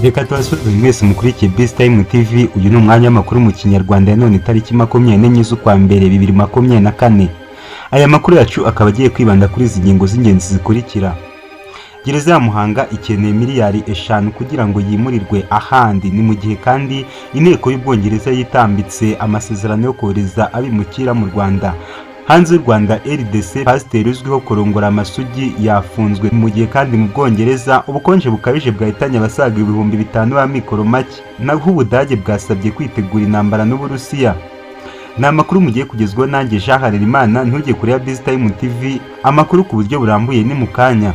Reka tubasubize mwese mukurikiye Best Time TV. Uyu ni umwanya w'amakuru mu Kinyarwanda ya none tariki 24 z'ukwa mbere 2024. Aya makuru yacu akaba agiye kwibanda kuri izi ngingo z'ingenzi zikurikira. Gereza ya Muhanga ikeneye miliyari 5 kugira ngo yimurirwe ahandi, ni mu gihe kandi inteko y'Ubwongereza yitambitse amasezerano yo kohereza abimukira mu Rwanda. Hanze y'u Rwanda, RDC pasiteri uzwiho kurongora amasugi yafunzwe, mu gihe kandi mu Bwongereza ubukonje bukabije bwahitanye abasaga 5,000 b'amikoro make. Naho Ubudage bwasabye kwitegura intambara n'Uburusiya. Ni amakuru mugiye kugezwaho nanjye Jean Harerimana. Ntujye kure ya Best Time TV, amakuru ku buryo burambuye ni mu kanya.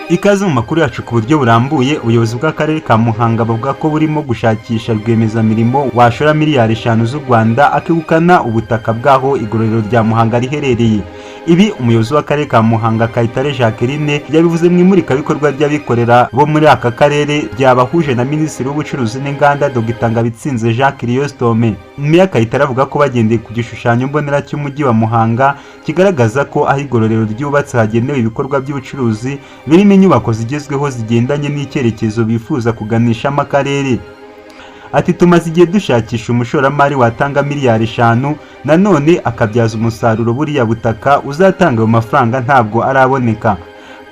Ikaze mu makuru yacu ku buryo burambuye. Ubuyobozi bw'akarere ka Muhanga bavuga ko burimo gushakisha rwiyemezamirimo washora miliyari 5 z'u Rwanda akegukana ubutaka bwaho igororero rya Muhanga riherereye. Ibi umuyobozi w'akarere ka Muhanga Kayitare Jacqueline yabivuze mu imurikabikorwa ry'abikorera bo muri aka karere ryabahuje na Minisitiri w'Ubucuruzi n'Inganda Dr Ngabitsinze Jacques Chrysostome. Meya Kayitare avuga ko bagendeye ku gishushanyo mbonera cy'umujyi wa Muhanga kigaragaza ko aho igororero ryubatse hagenewe ibikorwa by'ubucuruzi birimo inyubako zigezweho zigendanye n'icyerekezo bifuza kuganishamo akarere. Ati tumaze igihe dushakisha umushoramari watanga miliyari 5 nanone akabyaza umusaruro buriya butaka uzatanga ayo mafaranga ntabwo araboneka.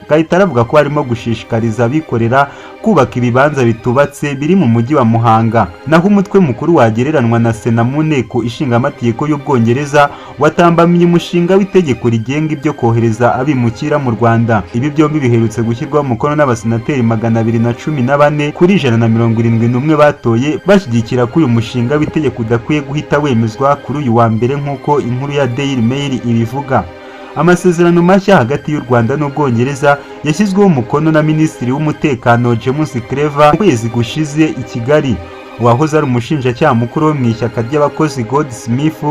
Kayitare avuga ko harimo gushishikariza abikorera kubaka ibibanza bitubatse biri mu mujyi wa Muhanga. Naho umutwe mukuru wagereranwa na Sena mu nteko ishinga amategeko y'Ubwongereza watambamiye umushinga w'itegeko rigenga ibyo kohereza abimukira mu Rwanda. Ibi byombi biherutse gushyirwaho umukono n'abasenateri 214 kuri 171 batoye bashyigikira ko uyu mushinga w'itegeko udakwiye guhita wemezwa kuri uyu wa mbere nk'uko inkuru ya Daily Mail ibivuga. Amasezerano mashya hagati y'u Rwanda n'Ubwongereza yashyizweho umukono na Minisitiri w'Umutekano James Clever mu kwezi gushize i Kigali. Uwahoze ari umushinjacyaha mukuru wo mu ishyaka ry'abakozi Goldsmith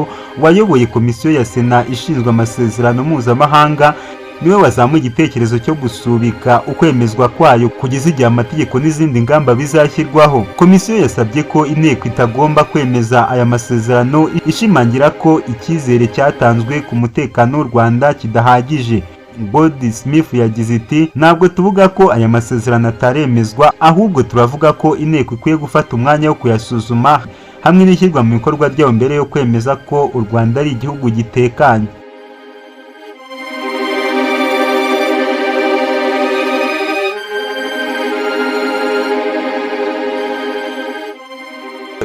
wayoboye komisiyo ya Sena ishinzwe amasezerano mpuzamahanga niwe wazamuye igitekerezo cyo gusubika ukwemezwa kwayo kugeza igihe amategeko n'izindi ngamba bizashyirwaho. Komisiyo yasabye ko inteko itagomba kwemeza aya masezerano, ishimangira ko icyizere cyatanzwe ku mutekano w'u Rwanda kidahagije. Goldsmith yagize iti ntabwo tuvuga ko aya masezerano ataremezwa, ahubwo turavuga ko inteko ikwiye gufata umwanya wo kuyasuzuma hamwe n'ishyirwa mu bikorwa ryayo mbere yo kwemeza ko u Rwanda ari igihugu gitekanye.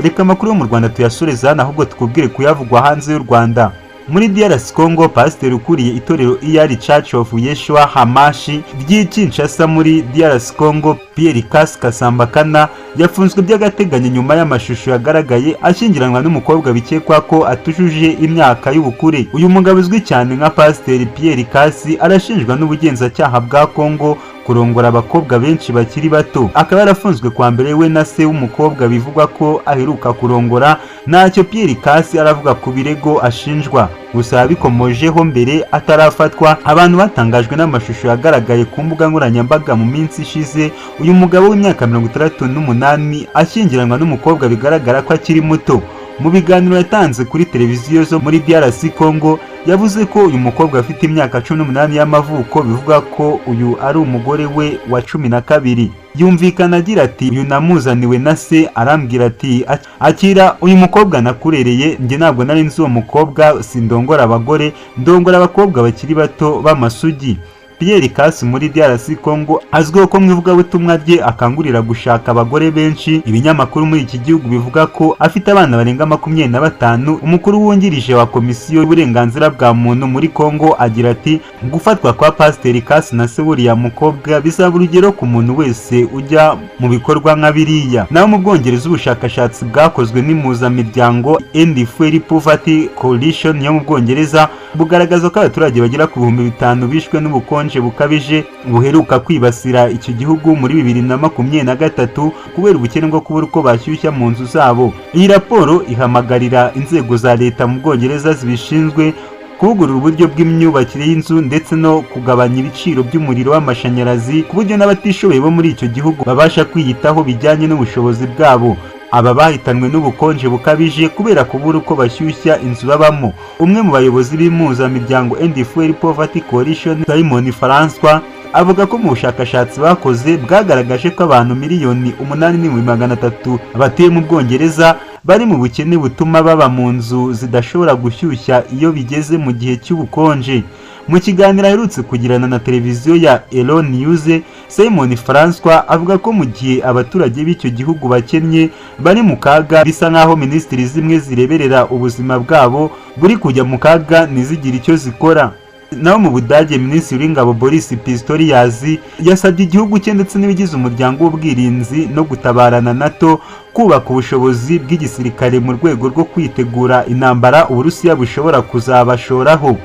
Reka amakuru yo mu Rwanda tuyasoreza ahubwo tukubwire kuyavugwa hanze y'u Rwanda. Muri DRC Congo, pasiteri ukuriye itorero EAR Church of Yeshua Hamashi ry'Kinshasa muri DRC Congo, Pierre Kasambakana yafunzwe by'agateganyo nyuma y'amashusho yagaragaye ashyingiranwa n'umukobwa bikekwa ko atujuje imyaka y'ubukure. Uyu mugabo uzwi cyane nka pasiteri Pierre Kasi arashinjwa n'ubugenzacyaha bwa Congo kurongora abakobwa benshi bakiri bato. Akaba yarafunzwe kwa mbere we na se w'umukobwa bivugwa ko aheruka kurongora. Ntacyo Pierre Kasi aravuga ku birego ashinjwa, gusa bikomojeho mbere atarafatwa. Abantu batangajwe n'amashusho yagaragaye ku mbuga nkoranyambaga mu minsi ishize uyu mugabo w'imyaka 68 ashyingiranwa n'umukobwa bigaragara ko akiri muto. Mu biganiro yatanze kuri televiziyo zo muri DRC Congo yavuze ko uyu mukobwa afite imyaka 18 y'amavuko, bivuga ko uyu ari umugore we wa 12. Yumvikana agira ati uyu namuzaniwe na se, arambwira ati akira uyu mukobwa nakurereye, njye ntabwo nari nzi uwo mukobwa, sindongora abagore, ndongora abakobwa bakiri bato b'amasugi. Pierre Kasi muri DRC Congo azwiho ko mu ivugabutumwa rye akangurira gushaka abagore benshi. Ibinyamakuru muri iki gihugu bivuga ko afite abana barenga 25. Umukuru wungirije wa komisiyo y'uburenganzira bwa muntu muri Congo agira ati gufatwa kwa pasiteri Kasi na se buriya mukobwa bizaba urugero ku muntu wese ujya mu bikorwa nka biriya. Naho mu Bwongereza ubushakashatsi bwakozwe n'impuzamiryango End Fuel Poverty Coalition yo mu Bwongereza bugaragaza ko abaturage bagera ku 5,000 bishwe n'ubukonje bukabije buheruka kwibasira icyo gihugu muri 2023 kubera ubukene bwo kubura uko bashyushya mu nzu zabo. Iyi raporo ihamagarira inzego za leta mu Bwongereza zibishinzwe kuvugurura uburyo bw'imyubakire y'inzu ndetse no kugabanya ibiciro by'umuriro w'amashanyarazi ku buryo n'abatishoboye bo muri icyo gihugu babasha kwiyitaho bijyanye n'ubushobozi bwabo. aba bahitanwe n'ubukonje bukabije kubera kubura uko bashyushya inzu babamo. Umwe mu bayobozi b'impuzamiryango End Fuel Poverty Coalition, Simon François, avuga ko mu bushakashatsi bakoze bwagaragaje ko abantu miliyoni 8,300 batuye mu Bwongereza bari mu bukene butuma baba mu nzu zidashobora gushyushya iyo bigeze mu gihe cy'ubukonje. Mu kiganiro aherutse kugirana na televiziyo ya Elo News, Simon François avuga ko mu gihe abaturage b'icyo gihugu bakennye bari mu kaga, bisa nkaho minisitiri zimwe zireberera ubuzima bwabo buri kujya mu kaga ntizigire icyo zikora. Naho mu Budage, Minisitiri w'Ingabo Boris Pistorius yasabye igihugu cye ndetse n'ibigize umuryango w'ubwirinzi no gutabarana NATO kubaka ubushobozi bw'igisirikare mu rwego rwo kwitegura intambara Uburusiya bushobora kuzabashoraho.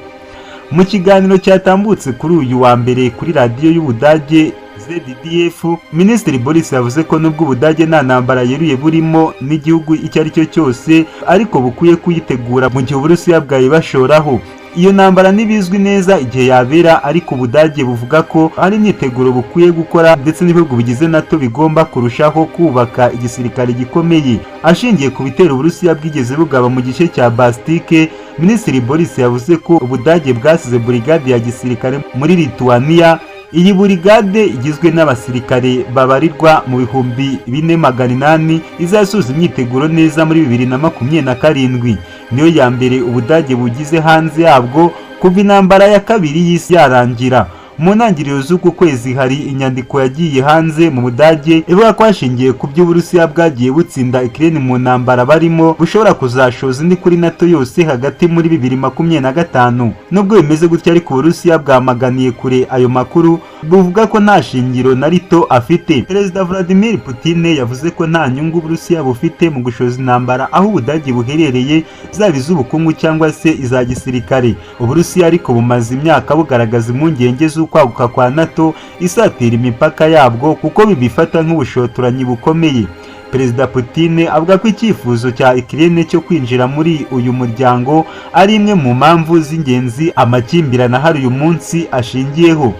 Mu kiganiro cyatambutse kuri uyu wa mbere kuri radiyo y'Ubudage ZDF, Minisitiri Boris yavuze ko nubwo Ubudage nta ntambara yeruye burimo n'igihugu icyo ari cyo cyose, ariko bukwiye kuyitegura mu gihe Uburusiya bwayibashoraho. Iyo ntambara ntibizwi neza igihe yabera, ariko Ubudage buvuga ko ari imyiteguro bukwiye gukora ndetse n'ibihugu bigize NATO bigomba kurushaho kubaka igisirikare gikomeye. Ashingiye ku bitero Uburusiya bwigeze bugaba mu gice cya Baltike, Minisitiri Boris yavuze ko Ubudage bwasize burigade ya gisirikare muri Lithuania. Iyi burigade igizwe n'abasirikare babarirwa mu 4,800 izasubiza imyiteguro neza muri 2027. Niyo ya mbere Ubudage bugize hanze yabwo kuva intambara ya kabiri y'isi yarangira. Mu ntangiriro z'uku kwezi hari inyandiko yagiye hanze mu Budage ivuga ko hashingiye ku by'Uburusiya bwagiye butsinda Ukraine mu ntambara barimo bushobora kuzashoza indi kuri NATO yose hagati muri 2025. Nubwo bimeze gutya, ariko Uburusiya bwamaganiye kure ayo makuru, buvuga ko nta shingiro na rito afite. Perezida Vladimir Putin yavuze ko nta nyungu Uburusiya bufite mu gushoza intambara aho Ubudage buherereye, zaba iz'ubukungu cyangwa se iza gisirikare. Uburusiya ariko bumaze imyaka bugaragaza impungenge kwaguka kwa NATO isatira imipaka yabwo kuko bibifata nk'ubushotoranyi bukomeye. Perezida Putin avuga ko icyifuzo cya Ukraine cyo kwinjira muri uyu muryango ari imwe mu mpamvu z'ingenzi amakimbirane ahari uyu munsi ashingiyeho.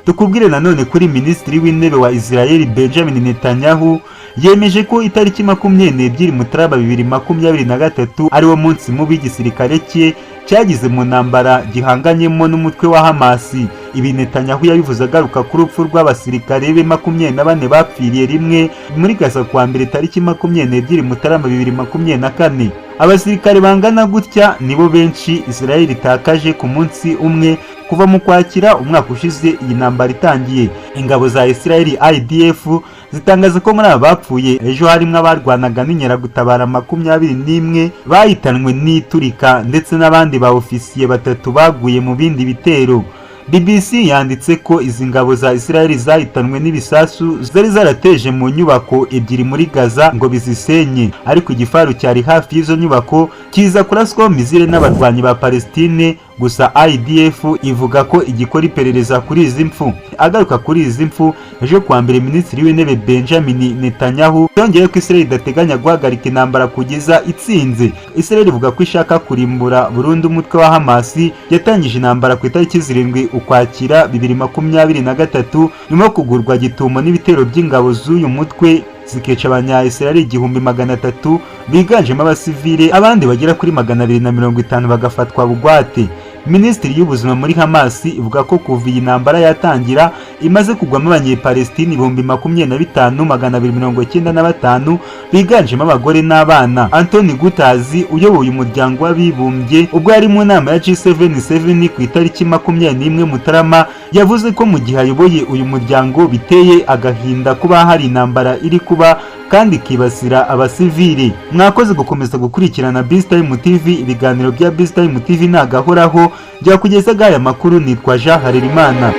Tukubwire nanone kuri Minisitiri w'Intebe wa Israel Benjamin Netanyahu yemeje ko itariki 22 Mutarama 2023 ari wo munsi mubi w'igisirikare cye cyagize mu ntambara gihanganyemo n'umutwe wa Hamas. Ibi Netanyahu yabivuze agaruka ku rupfu rw'abasirikare be 24 bapfiriye rimwe muri Gaza kwa mbere tariki 22 Mutarama 2024. Abasirikare bangana gutya nibo benshi Israel itakaje ku munsi umwe kuva mu Kwakira umwaka ushize iyi ntambara itangiye. Ingabo za Israel IDF zitangaza ko muri aba bapfuye ejo harimo abarwanaga n'inkeragutabara 21 bahitanwe n'iturika ndetse n'abandi ba ofisiye 3 baguye mu bindi bitero. BBC yanditse ko izi ngabo za Israel zahitanwe n'ibisasu zari zarateje mu nyubako ebyiri muri Gaza ngo bizisenye, ariko igifaru cyari hafi y'izo nyubako kiza kuraswaho mizire n'abarwanyi ba Palestine. Gusa IDF ivuga ko igikora iperereza kuri izi mfu. Agaruka kuri izi mfu, ejo kwa mbere Minisitiri w'Intebe Benjamin Netanyahu yongeye ko Israel idateganya guhagarika intambara kugeza itsinze. Israel ivuga ko ishaka kurimbura burundu umutwe wa Hamas yatangije intambara ku itariki 7 Ukwakira 2023 nyuma yo kugurwa gitumo n'ibitero by'ingabo z'uyu mutwe zikica abanya-Israel 300 biganjemo abasivile, abandi bagera kuri 250 bagafatwa bugwate. Minisitiri y'ubuzima muri Hamas ivuga ko kuva iyi ntambara yatangira imaze kugwamo abanye-Palestine 25,295 biganjemo abagore n'abana. Anthony Guterres uyoboye umuryango w'abibumbye ubwo yari mu nama ya G77 ku itariki 21 Mutarama yavuze ko mu gihe ayoboye uyu muryango biteye agahinda kuba hari intambara iri kuba kandi ikibasira abasivile. Mwakoze gukomeza gukurikirana BizTime TV. Ibiganiro bya BizTime TV nagahoraho byakugezaga aya makuru. Nitwa Jean Harerimana.